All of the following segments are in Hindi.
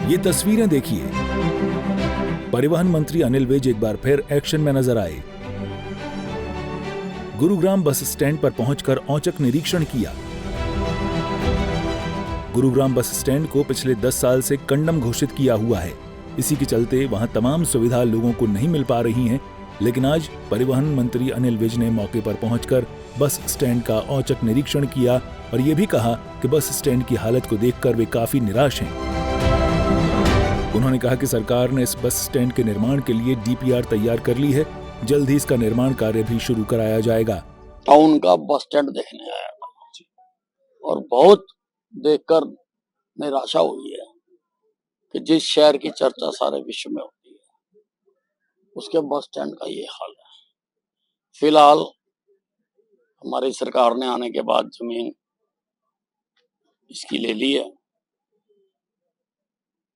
ये तस्वीरें देखिए। परिवहन मंत्री अनिल विज एक बार फिर एक्शन में नजर आए। गुरुग्राम बस स्टैंड पर पहुंचकर औचक निरीक्षण किया। गुरुग्राम बस स्टैंड को पिछले 10 साल से कंडम घोषित किया हुआ है। इसी के चलते वहां तमाम सुविधा लोगों को नहीं मिल पा रही हैं। लेकिन आज परिवहन मंत्री अनिल विज ने मौके पर पहुंचकर बस स्टैंड का औचक निरीक्षण किया और ये भी कहा कि बस स्टैंड की हालत को देखकर वे काफी निराश हैं। उन्होंने कहा कि सरकार ने इस बस स्टैंड के निर्माण के लिए डीपीआर तैयार कर ली है। जल्द ही इसका निर्माण कार्य भी शुरू कराया जाएगा। टाउन का बस स्टैंड देखने आया था और बहुत देखकर निराशा हुई है कि जिस शहर की चर्चा सारे विश्व में होती है उसके बस स्टैंड का ये हाल है। फिलहाल हमारी सरकार ने आने के बाद जमीन इसकी ले ली है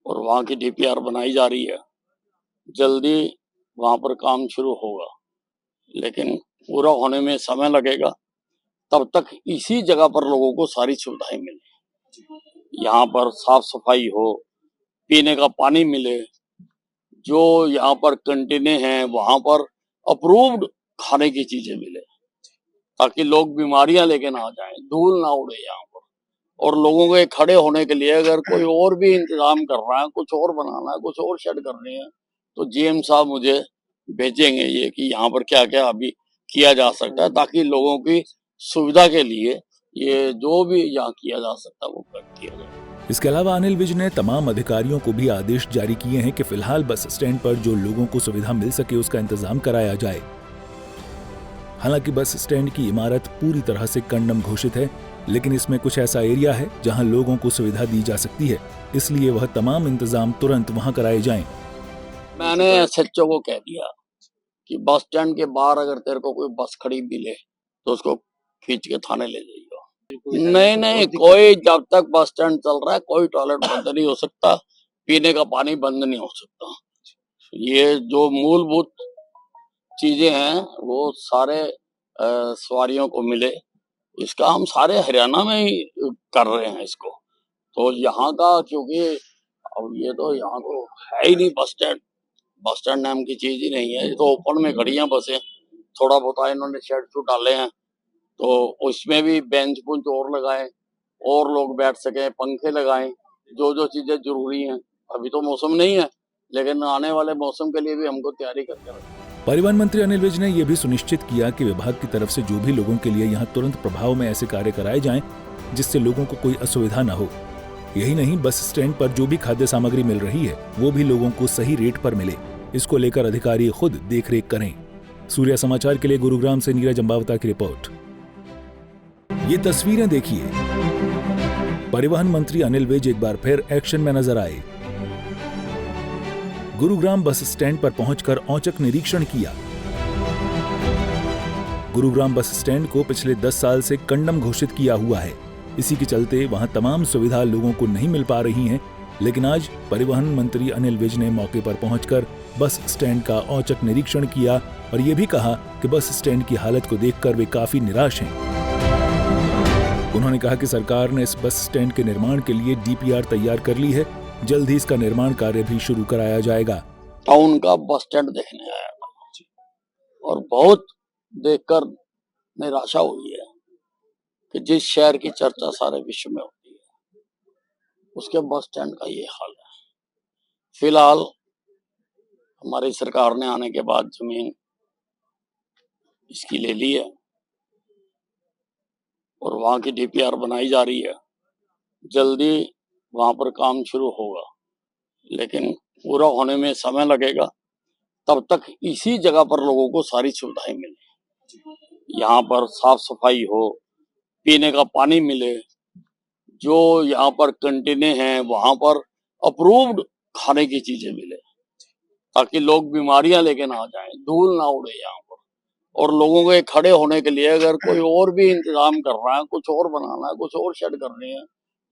और वहां की डीपीआर बनाई जा रही है। जल्दी वहां पर काम शुरू होगा, लेकिन पूरा होने में समय लगेगा। तब तक इसी जगह पर लोगों को सारी सुविधाएं मिले। यहाँ पर साफ सफाई हो, पीने का पानी मिले, जो यहाँ पर कंटीने हैं वहां पर अप्रूव्ड खाने की चीजें मिले, ताकि लोग बीमारियां लेके ना जाएं, धूल ना उड़े यहाँ पर। और लोगों के खड़े होने के लिए अगर कोई और भी इंतजाम कर रहा है, कुछ और बनाना है, कुछ और शेड करनी है, तो जीएम साहब मुझे भेजेंगे ये कि यहाँ पर क्या क्या अभी किया जा सकता है, ताकि लोगों की सुविधा के लिए ये जो भी यहाँ किया जा सकता है वो किया जाए। इसके अलावा अनिल विज ने तमाम अधिकारियों को भी आदेश जारी किए हैं कि फिलहाल बस स्टैंड पर जो लोगों को सुविधा मिल सके उसका इंतजाम कराया जाए। हालांकि बस स्टैंड की इमारत पूरी तरह से कंडम घोषित है, लेकिन इसमें कुछ ऐसा एरिया है जहां लोगों को सुविधा दी जा सकती है, इसलिए वह तमाम इंतजाम तुरंत वहां कराए जाएं। मैंने एसएचओ को कह दिया कि बस स्टैंड के बाहर अगर तेरे को कोई बस खड़ी मिले तो उसको खींच के थाने ले जाइए। नहीं, कोई जब तक बस स्टैंड चल रहा है कोई टॉयलेट बंद नहीं हो सकता, पीने का पानी बंद नहीं हो सकता। ये जो मूलभूत चीजें हैं वो सारे सवारियों को मिले, इसका हम सारे हरियाणा में ही कर रहे हैं इसको। तो यहाँ का क्योंकि अब ये तो यहाँ तो है ही नहीं बस स्टैंड नाम की चीज ही नहीं है। ये तो ओपन में खड़ी हैं बसें, थोड़ा बहुत इन्होंने शेड शूट डाले हैं तो उसमें भी बेंच बुंच और लगाएं और लोग बैठ सकें, पंखे लगाएं, जो जो चीजें जरूरी हैं। अभी तो मौसम नहीं है, लेकिन आने वाले मौसम के लिए भी हमको तैयारी करके रखना। परिवहन मंत्री अनिल विज ने यह भी सुनिश्चित किया कि विभाग की तरफ से जो भी लोगों के लिए यहाँ तुरंत प्रभाव में ऐसे कार्य कराए जाएं जिससे लोगों को कोई असुविधा न हो। यही नहीं, बस स्टैंड पर जो भी खाद्य सामग्री मिल रही है वो भी लोगों को सही रेट पर मिले, इसको लेकर अधिकारी खुद देखरेख करें। सूर्या समाचार के लिए गुरुग्राम से नीरज अंबावता की रिपोर्ट। ये तस्वीरें देखिए। परिवहन मंत्री अनिल विज एक बार फिर एक्शन में नजर आए। गुरुग्राम बस स्टैंड पर पहुंचकर औचक निरीक्षण किया। गुरुग्राम बस स्टैंड को पिछले 10 साल से कंडम घोषित किया हुआ है। इसी के चलते वहां तमाम सुविधा लोगों को नहीं मिल पा रही हैं। लेकिन आज परिवहन मंत्री अनिल विज ने मौके पर पहुंचकर बस स्टैंड का औचक निरीक्षण किया और ये भी कहा कि बस स्टैंड की हालत को देखकर वे काफी निराश हैं। उन्होंने कहा कि सरकार ने इस बस स्टैंड के निर्माण के लिए डीपीआर तैयार कर ली है। जल्द ही इसका निर्माण कार्य भी शुरू कराया जाएगा। टाउन का बस स्टैंड देखने आया था और बहुत देखकर निराशा हुई है कि जिस शहर की चर्चा सारे विश्व में होती है उसके बस स्टैंड का ये हाल है। फिलहाल हमारी सरकार ने आने के बाद जमीन इसकी ले ली है और वहां की डीपीआर बनाई जा रही है। जल्दी वहां पर काम शुरू होगा, लेकिन पूरा होने में समय लगेगा। तब तक इसी जगह पर लोगों को सारी सुविधाएं मिले। यहाँ पर साफ सफाई हो, पीने का पानी मिले, जो यहाँ पर कंटीने हैं वहां पर अप्रूव्ड खाने की चीजें मिले, ताकि लोग बीमारियां लेके ना जाएं, धूल ना उड़े यहाँ पर। और लोगों के खड़े होने के लिए अगर कोई और भी इंतजाम कर रहा है, कुछ और बनाना है, कुछ और शेड करनी है,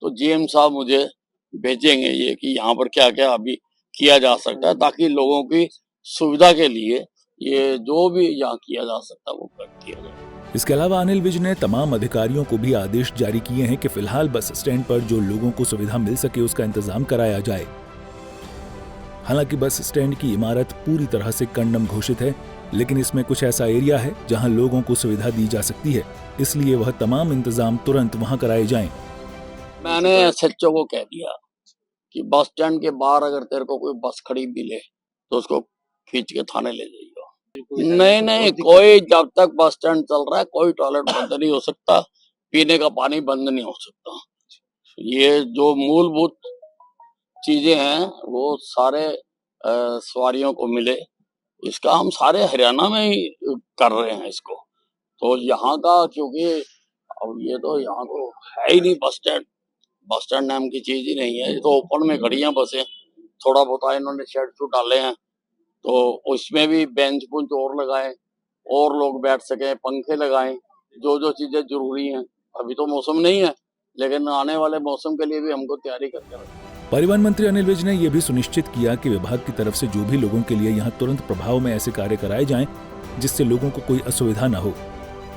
तो जीएम साहब मुझे भेजेंगे ये कि यहाँ पर क्या क्या अभी किया जा सकता है, ताकि लोगों की सुविधा के लिए ये जो भी यहाँ किया जा सकता है वो किया जाए। इसके अलावा अनिल विज ने तमाम अधिकारियों को भी आदेश जारी किए हैं कि फिलहाल बस स्टैंड पर जो लोगों को सुविधा मिल सके उसका इंतजाम कराया जाए। हालांकि बस स्टैंड की इमारत पूरी तरह से कंडम घोषित है, लेकिन इसमें कुछ ऐसा एरिया है जहां लोगों को सुविधा दी जा सकती है, इसलिए वह तमाम इंतजाम तुरंत वहां कराए जाएं। मैंने एसएचओ को कह दिया कि बस स्टैंड के बाहर अगर तेरे को कोई बस खड़ी मिले तो उसको खींच के थाने ले जाइए। नहीं, कोई जब तक बस स्टैंड चल रहा है कोई टॉयलेट बंद नहीं हो सकता, पीने का पानी बंद नहीं हो सकता। ये जो मूलभूत चीजें हैं वो सारे सवारियों को मिले, इसका हम सारे हरियाणा में ही कर रहे हैं इसको। तो यहाँ का क्योंकि अब ये तो यहाँ तो है ही नहीं बस स्टैंड नाम की चीज ही नहीं है, ये तो ओपन में खड़ी हैं बसें। थोड़ा बहुत इन्होंने शेड डाले हैं तो उसमें भी बेंच बुंच और लगाए और लोग बैठ सके, पंखे लगाएं, जो चीजें जरूरी हैं। अभी तो मौसम नहीं है, लेकिन आने वाले मौसम के लिए भी हमको तैयारी करके रखना। परिवहन मंत्री अनिल विज ने यह भी सुनिश्चित किया कि विभाग की तरफ से जो भी लोगों के लिए यहां तुरंत प्रभाव में ऐसे कार्य कराए जाएं जिससे लोगों को कोई असुविधा न हो।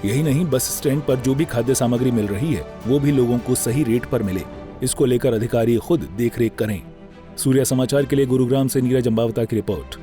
यही नहीं, बस स्टैंड पर जो भी खाद्य सामग्री मिल रही है वो भी लोगों को सही रेट पर मिले, इसको लेकर अधिकारी खुद देखरेख करें। सूर्या समाचार के लिए गुरुग्राम से नीरज अंबावता की रिपोर्ट।